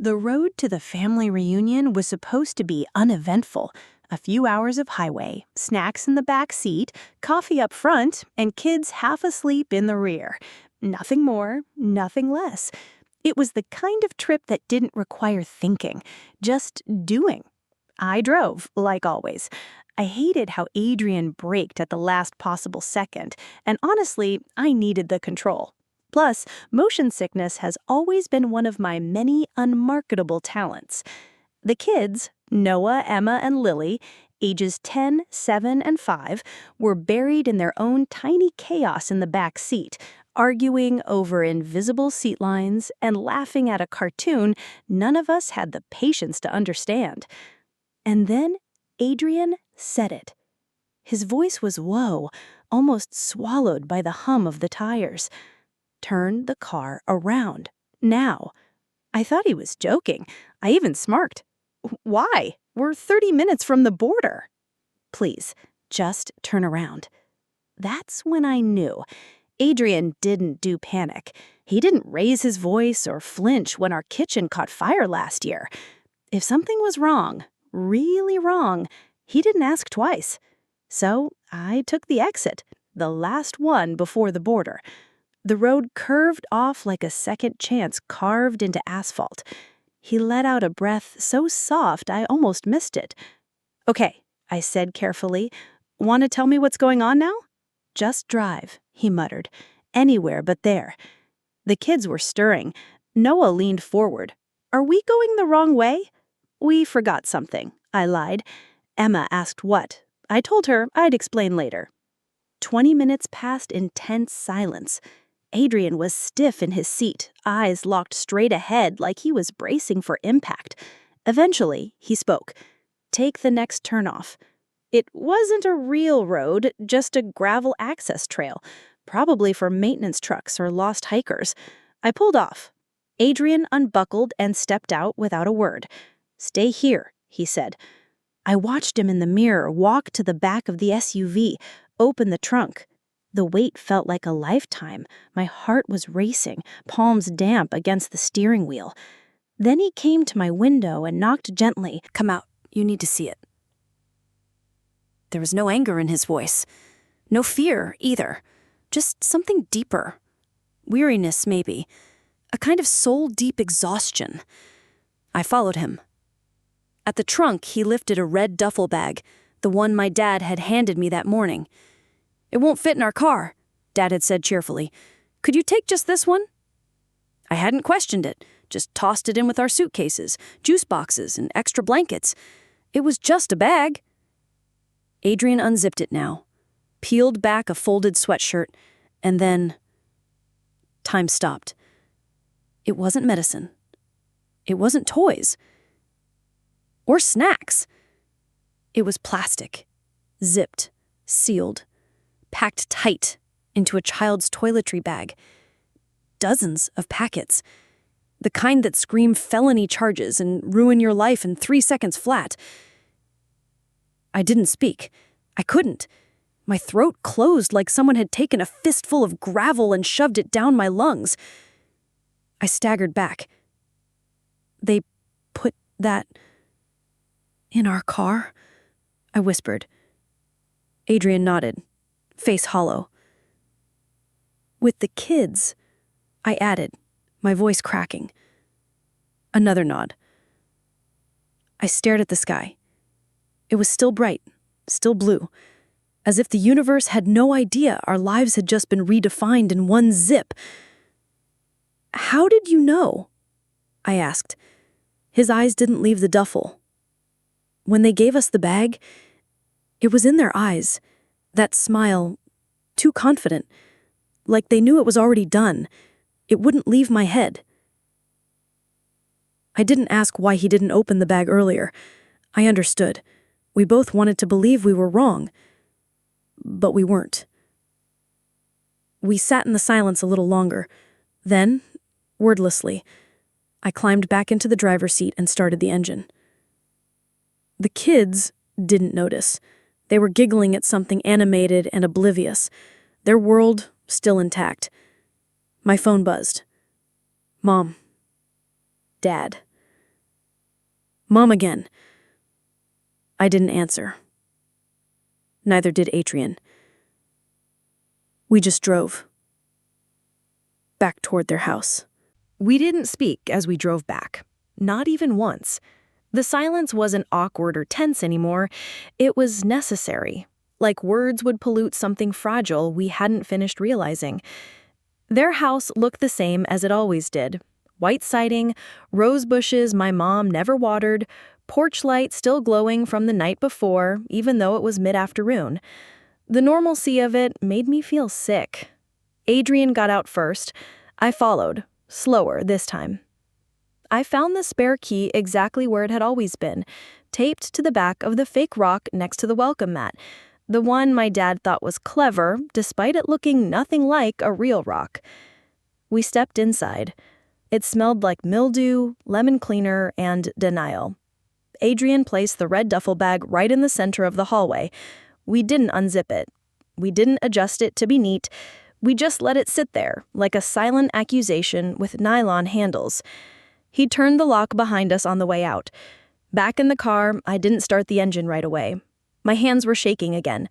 The road to the family reunion was supposed to be uneventful. A few hours of highway, snacks in the back seat, coffee up front, and kids half asleep in the rear. Nothing more, nothing less. It was the kind of trip that didn't require thinking, just doing. I drove, like always. I hated how Adrian braked at the last possible second, and honestly, I needed the control. Plus, motion sickness has always been one of my many unmarketable talents. The kids, Noah, Emma, and Lily, ages 10, 7, and 5, were buried in their own tiny chaos in the back seat, arguing over invisible seat lines and laughing at a cartoon none of us had the patience to understand. And then Adrian said it. His voice was low, almost swallowed by the hum of the tires. Turn the car around. Now. I thought he was joking. I even smirked. Why? We're 30 minutes from the border. Please, just turn around. That's when I knew. Adrian didn't do panic. He didn't raise his voice or flinch when our kitchen caught fire last year. If something was wrong, really wrong, he didn't ask twice. So I took the exit, the last one before the border. The road curved off like a second chance carved into asphalt. He let out a breath so soft I almost missed it. Okay, I said carefully. Want to tell me what's going on now? Just drive, he muttered. Anywhere but there. The kids were stirring. Noah leaned forward. Are we going the wrong way? We forgot something, I lied. Emma asked what. I told her I'd explain later. 20 minutes passed in tense silence. Adrian was stiff in his seat, eyes locked straight ahead like he was bracing for impact. Eventually, he spoke. Take the next turnoff. It wasn't a real road, just a gravel access trail, probably for maintenance trucks or lost hikers. I pulled off. Adrian unbuckled and stepped out without a word. Stay here, he said. I watched him in the mirror walk to the back of the SUV, open the trunk. The wait felt like a lifetime. My heart was racing, palms damp against the steering wheel. Then he came to my window and knocked gently. Come out, you need to see it. There was no anger in his voice. No fear, either. Just something deeper. Weariness, maybe. A kind of soul-deep exhaustion. I followed him. At the trunk, he lifted a red duffel bag, the one my dad had handed me that morning. It won't fit in our car, Dad had said cheerfully. Could you take just this one? I hadn't questioned it, just tossed it in with our suitcases, juice boxes, and extra blankets. It was just a bag. Adrian unzipped it now, peeled back a folded sweatshirt, and then... Time stopped. It wasn't medicine. It wasn't toys. Or snacks. It was plastic, zipped, sealed, packed tight into a child's toiletry bag. Dozens of packets. The kind that scream felony charges and ruin your life in 3 seconds flat. I didn't speak. I couldn't. My throat closed like someone had taken a fistful of gravel and shoved it down my lungs. I staggered back. They put that in our car? I whispered. Adrian nodded, face hollow. With the kids, I added, my voice cracking. Another nod. I stared at the sky. It was still bright, still blue, as if the universe had no idea our lives had just been redefined in one zip. How did you know? I asked. His eyes didn't leave the duffel. When they gave us the bag, it was in their eyes, that smile, too confident, like they knew it was already done. It wouldn't leave my head. I didn't ask why he didn't open the bag earlier. I understood. We both wanted to believe we were wrong. But we weren't. We sat in the silence a little longer. Then, wordlessly, I climbed back into the driver's seat and started the engine. The kids didn't notice. They were giggling at something animated and oblivious, their world still intact. My phone buzzed. Mom. Dad. Mom again. I didn't answer. Neither did Adrian. We just drove. Back toward their house. We didn't speak as we drove back. Not even once. The silence wasn't awkward or tense anymore. It was necessary. Like words would pollute something fragile we hadn't finished realizing. Their house looked the same as it always did. White siding, rose bushes my mom never watered, porch light still glowing from the night before, even though it was mid-afternoon. The normalcy of it made me feel sick. Adrian got out first. I followed, slower this time. I found the spare key exactly where it had always been, taped to the back of the fake rock next to the welcome mat, the one my dad thought was clever, despite it looking nothing like a real rock. We stepped inside. It smelled like mildew, lemon cleaner, and denial. Adrian placed the red duffel bag right in the center of the hallway. We didn't unzip it. We didn't adjust it to be neat. We just let it sit there, like a silent accusation with nylon handles. He turned the lock behind us on the way out. Back in the car, I didn't start the engine right away. My hands were shaking again.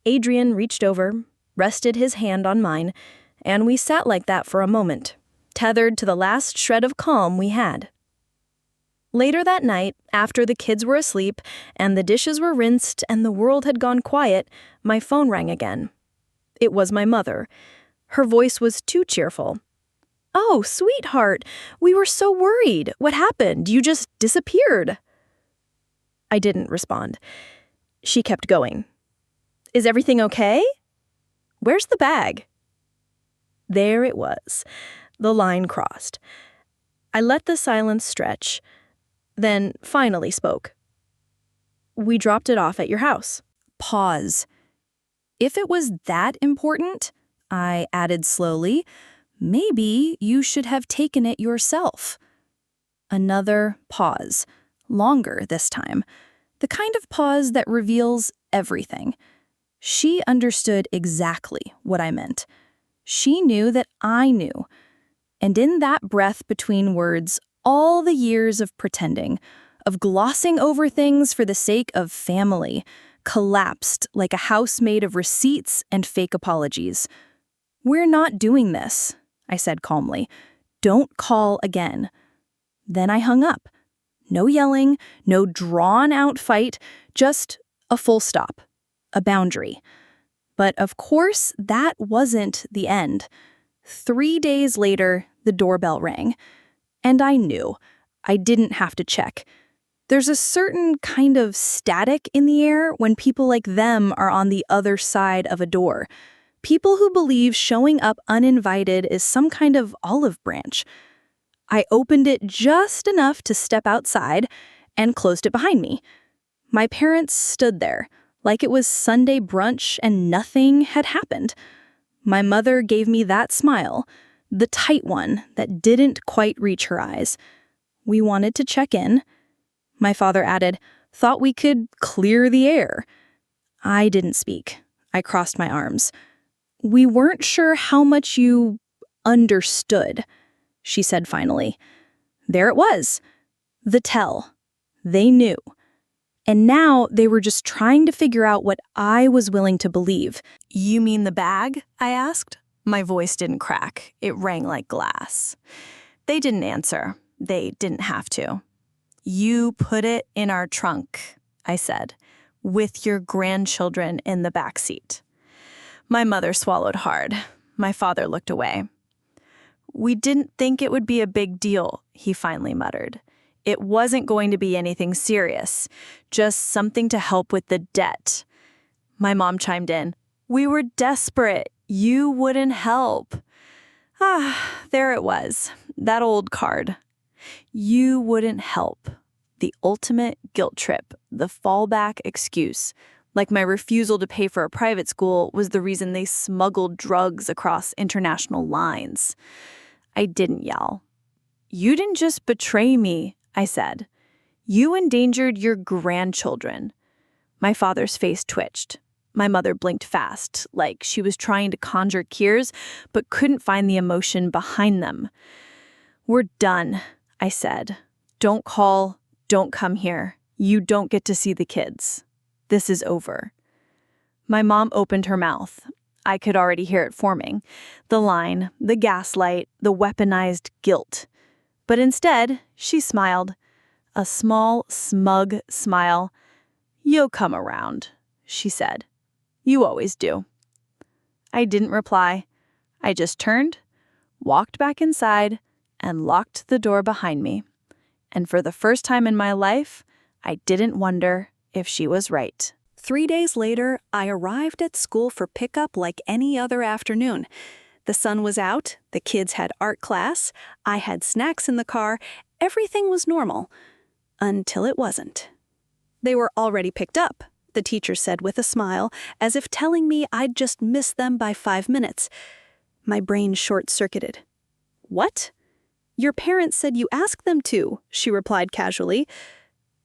Adrian reached over, rested his hand on mine, and we sat like that for a moment, tethered to the last shred of calm we had. Later that night, after the kids were asleep and the dishes were rinsed and the world had gone quiet, my phone rang again. It was my mother. Her voice was too cheerful. "Oh, sweetheart, we were so worried. What happened? You just disappeared." I didn't respond. She kept going. "Is everything okay? Where's the bag?" There it was. The line crossed. I let the silence stretch, then finally spoke. "We dropped it off at your house." Pause. "If it was that important," I added slowly, "maybe you should have taken it yourself." Another pause, longer this time, the kind of pause that reveals everything. She understood exactly what I meant. She knew that I knew. And in that breath between words, all the years of pretending, of glossing over things for the sake of family, collapsed like a house made of receipts and fake apologies. "We're not doing this," I said calmly. "Don't call again." Then I hung up. No yelling, no drawn-out fight, just a full stop, a boundary. But of course, that wasn't the end. 3 days later, the doorbell rang. And I knew. I didn't have to check. There's a certain kind of static in the air when people like them are on the other side of a door. People who believe showing up uninvited is some kind of olive branch. I opened it just enough to step outside and closed it behind me. My parents stood there, like it was Sunday brunch and nothing had happened. My mother gave me that smile, the tight one that didn't quite reach her eyes. We wanted to check in. My father added, "Thought we could clear the air." I didn't speak. I crossed my arms. "We weren't sure how much you understood," she said finally. There it was. The tell. They knew. And now they were just trying to figure out what I was willing to believe. "You mean the bag?" I asked. My voice didn't crack. It rang like glass. They didn't answer. They didn't have to. "You put it in our trunk," I said, "with your grandchildren in the back seat." My mother swallowed hard. My father looked away. "We didn't think it would be a big deal," he finally muttered. "It wasn't going to be anything serious, just something to help with the debt." My mom chimed in. "We were desperate. You wouldn't help." There it was, that old card. You wouldn't help. The ultimate guilt trip, the fallback excuse. Like my refusal to pay for a private school was the reason they smuggled drugs across international lines. I didn't yell. "You didn't just betray me," I said. "You endangered your grandchildren." My father's face twitched. My mother blinked fast, like she was trying to conjure tears, but couldn't find the emotion behind them. "We're done," I said. "Don't call. Don't come here. You don't get to see the kids. This is over." My mom opened her mouth. I could already hear it forming. The line, the gaslight, the weaponized guilt. But instead, she smiled. A small, smug smile. "You'll come around," she said. "You always do." I didn't reply. I just turned, walked back inside, and locked the door behind me. And for the first time in my life, I didn't wonder if she was right. 3 days later, I arrived at school for pickup like any other afternoon. The sun was out, the kids had art class, I had snacks in the car, everything was normal. Until it wasn't. They were already picked up, the teacher said with a smile, as if telling me I'd just missed them by 5 minutes. My brain short-circuited. "What?" "Your parents said you asked them to," she replied casually.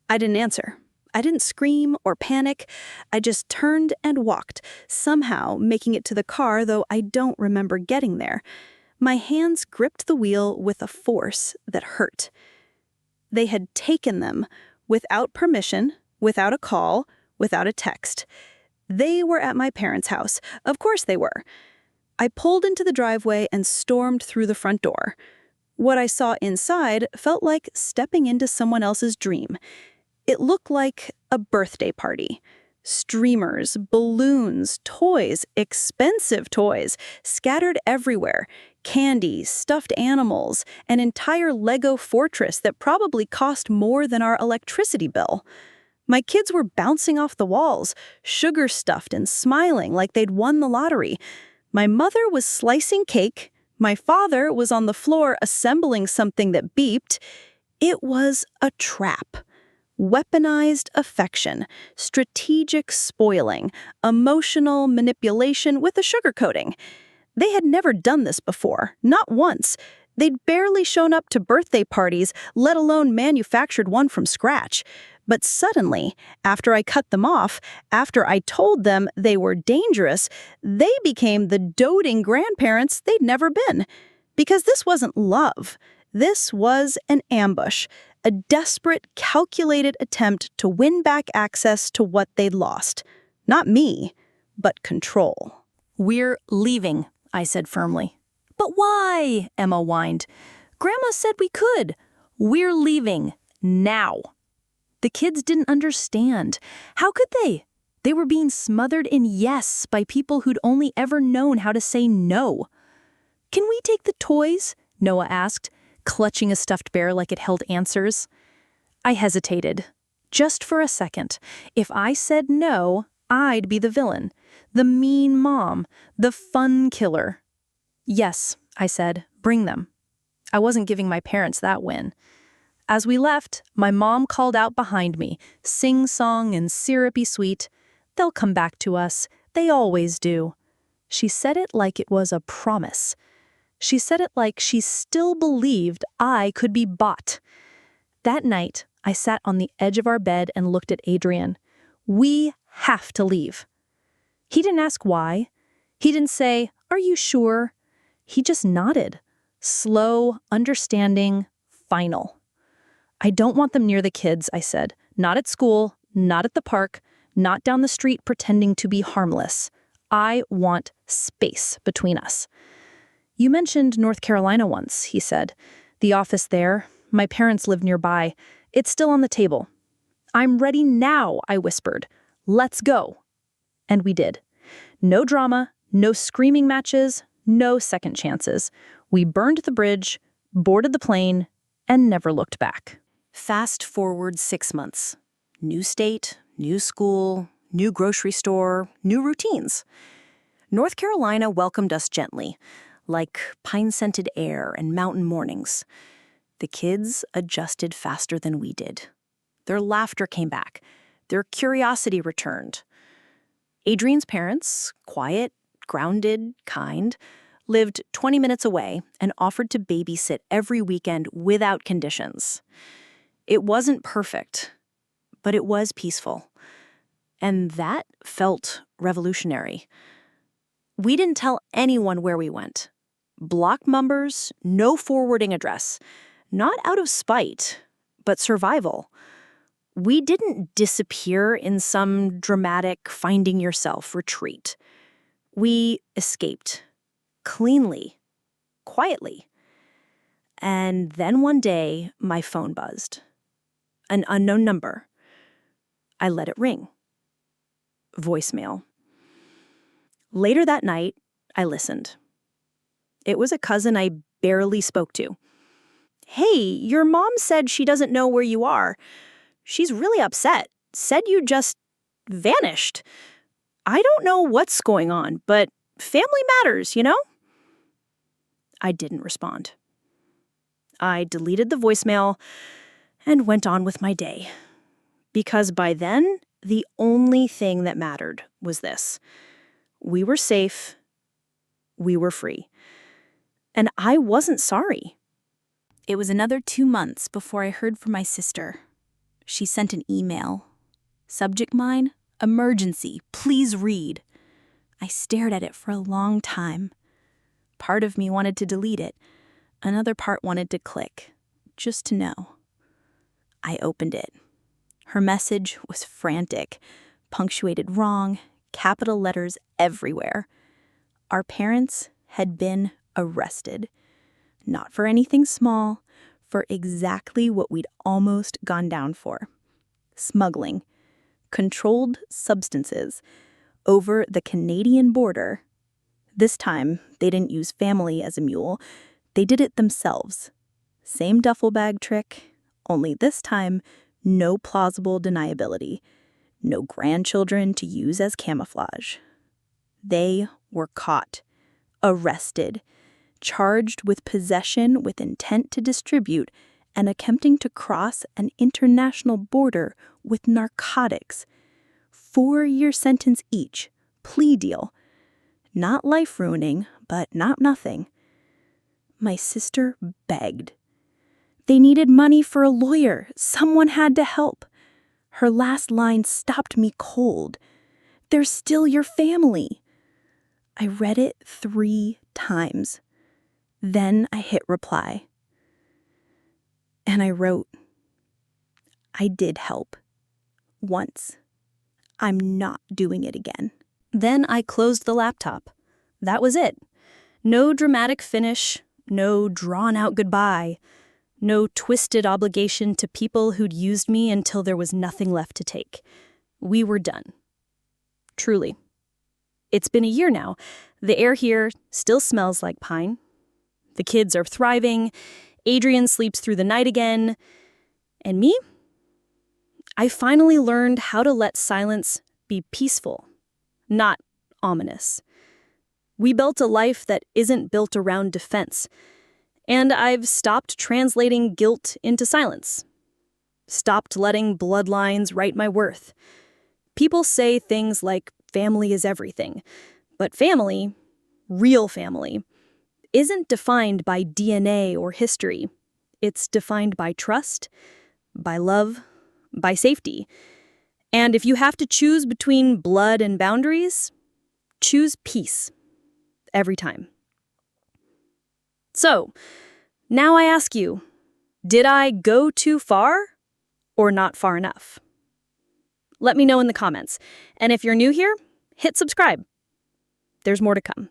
I didn't answer. I didn't scream or panic. I just turned and walked, somehow making it to the car, though I don't remember getting there. My hands gripped the wheel with a force that hurt. They had taken them, without permission, without a call, without a text. They were at my parents' house. Of course they were. I pulled into the driveway and stormed through the front door. What I saw inside felt like stepping into someone else's dream. It looked like a birthday party. Streamers, balloons, toys, expensive toys, scattered everywhere. Candy, stuffed animals, an entire Lego fortress that probably cost more than our electricity bill. My kids were bouncing off the walls, sugar-stuffed and smiling like they'd won the lottery. My mother was slicing cake. My father was on the floor assembling something that beeped. It was a trap. Weaponized affection, strategic spoiling, emotional manipulation with a sugarcoating. They had never done this before, not once. They'd barely shown up to birthday parties, let alone manufactured one from scratch. But suddenly, after I cut them off, after I told them they were dangerous, they became the doting grandparents they'd never been. Because this wasn't love. This was an ambush, a desperate, calculated attempt to win back access to what they'd lost. Not me, but control. "We're leaving," I said firmly. "But why?" Emma whined. "Grandma said we could. We're leaving. Now." The kids didn't understand. How could they? They were being smothered in yes by people who'd only ever known how to say no. "Can we take the toys?" Noah asked, clutching a stuffed bear like it held answers. I hesitated. Just for a second. If I said no, I'd be the villain, the mean mom, the fun killer. "Yes," I said, "bring them." I wasn't giving my parents that win. As we left, my mom called out behind me, sing-song and syrupy sweet, "They'll come back to us. They always do." She said it like it was a promise. She said it like she still believed I could be bought. That night, I sat on the edge of our bed and looked at Adrian. "We have to leave." He didn't ask why. He didn't say, "Are you sure?" He just nodded. Slow, understanding, final. "I don't want them near the kids," I said. "Not at school, not at the park, not down the street pretending to be harmless. I want space between us." "You mentioned North Carolina once," he said. "The office there. My parents live nearby. It's still on the table." "I'm ready now," I whispered. "Let's go." And we did. No drama, no screaming matches, no second chances. We burned the bridge, boarded the plane, and never looked back. Fast forward 6 months. New state, new school, new grocery store, new routines. North Carolina welcomed us gently, like pine-scented air and mountain mornings. The kids adjusted faster than we did. Their laughter came back. Their curiosity returned. Adrian's parents, quiet, grounded, kind, lived 20 minutes away and offered to babysit every weekend without conditions. It wasn't perfect, but it was peaceful. And that felt revolutionary. We didn't tell anyone where we went. Block numbers, no forwarding address. Not out of spite, but survival. We didn't disappear in some dramatic finding yourself retreat. We escaped. Cleanly. Quietly. And then one day, my phone buzzed. An unknown number. I let it ring. Voicemail. Later that night, I listened. It was a cousin I barely spoke to. "Hey, your mom said she doesn't know where you are. She's really upset. Said you just vanished. I don't know what's going on, but family matters, you know?" I didn't respond. I deleted the voicemail and went on with my day. Because by then, the only thing that mattered was this. We were safe. We were free. And I wasn't sorry. It was another 2 months before I heard from my sister. She sent an email. Subject line, emergency, please read. I stared at it for a long time. Part of me wanted to delete it. Another part wanted to click, just to know. I opened it. Her message was frantic, punctuated wrong, capital letters everywhere. Our parents had been arrested. Not for anything small, for exactly what we'd almost gone down for. Smuggling. Controlled substances. Over the Canadian border. This time, they didn't use family as a mule. They did it themselves. Same duffel bag trick, only this time, no plausible deniability. No grandchildren to use as camouflage. They were caught. Arrested. Charged with possession with intent to distribute and attempting to cross an international border with narcotics. 4-year sentence each, plea deal. Not life-ruining, but not nothing. My sister begged. They needed money for a lawyer. Someone had to help. Her last line stopped me cold. "They're still your family." I read it 3 times. Then I hit reply. And I wrote, "I did help. Once. I'm not doing it again." Then I closed the laptop. That was it. No dramatic finish, no drawn-out goodbye, no twisted obligation to people who'd used me until there was nothing left to take. We were done. Truly. It's been a year now. The air here still smells like pine. The kids are thriving. Adrian sleeps through the night again. And me? I finally learned how to let silence be peaceful, not ominous. We built a life that isn't built around defense. And I've stopped translating guilt into silence. Stopped letting bloodlines write my worth. People say things like family is everything. But family, real family, isn't defined by DNA or history. It's defined by trust, by love, by safety. And if you have to choose between blood and boundaries, choose peace. Every time. So, now I ask you, did I go too far or not far enough? Let me know in the comments. And if you're new here, hit subscribe. There's more to come.